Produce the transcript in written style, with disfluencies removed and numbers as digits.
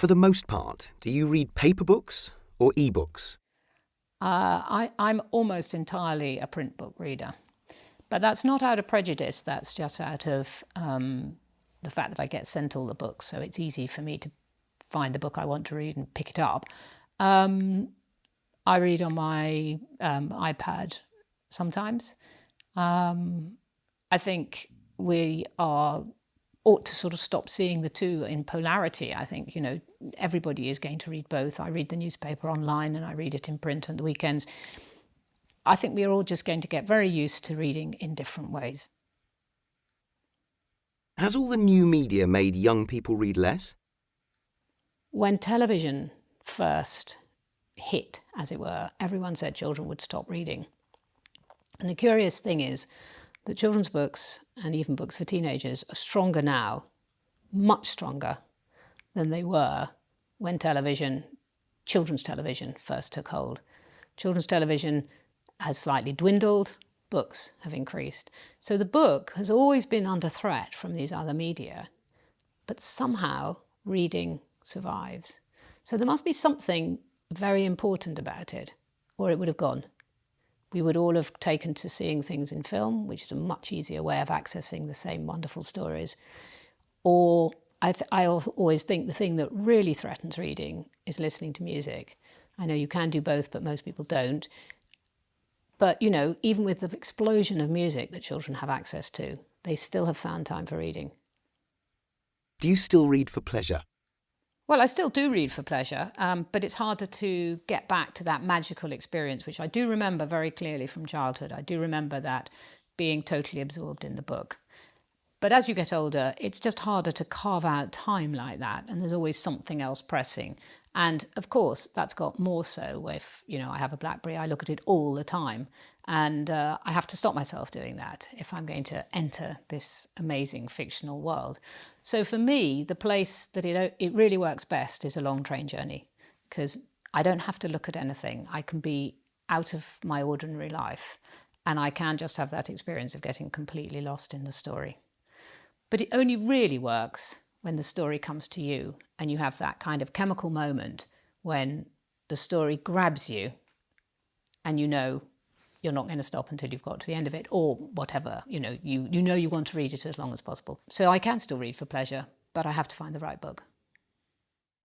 For the most part, do you read paper books or e-books? I'm almost entirely a print book reader, but that's not out of prejudice. That's just out of the fact that I get sent all the books, so it's easy for me to find the book I want to read and pick it up. I read on my iPad sometimes. I think we ought to sort of stop seeing the two in polarity. I think, everybody is going to read both. I read the newspaper online and I read it in print on the weekends. I think we are all just going to get very used to reading in different ways. Has all the new media made young people read less? When television first hit, as it were, everyone said children would stop reading. And the curious thing is that children's books, and even books for teenagers, are stronger now, much stronger than they were when children's television first took hold. Children's television has slightly dwindled, books have increased. So the book has always been under threat from these other media, but somehow reading survives. So there must be something very important about it, or it would have gone. We would all have taken to seeing things in film, which is a much easier way of accessing the same wonderful stories. Or I always think the thing that really threatens reading is listening to music. I know you can do both, but most people don't. But, even with the explosion of music that children have access to, they still have found time for reading. Do you still read for pleasure? Well, I still do read for pleasure, but it's harder to get back to that magical experience, which I do remember very clearly from childhood. I do remember that being totally absorbed in the book. But as you get older, it's just harder to carve out time like that, and there's always something else pressing. And of course, that's got more so if, I have a BlackBerry, I look at it all the time, and I have to stop myself doing that if I'm going to enter this amazing fictional world. So for me, the place that it really works best is a long train journey, because I don't have to look at anything. I can be out of my ordinary life, and I can just have that experience of getting completely lost in the story. But it only really works when the story comes to you and you have that kind of chemical moment when the story grabs you and you're not going to stop until you've got to the end of it, or whatever, you want to read it as long as possible. So I can still read for pleasure, but I have to find the right book.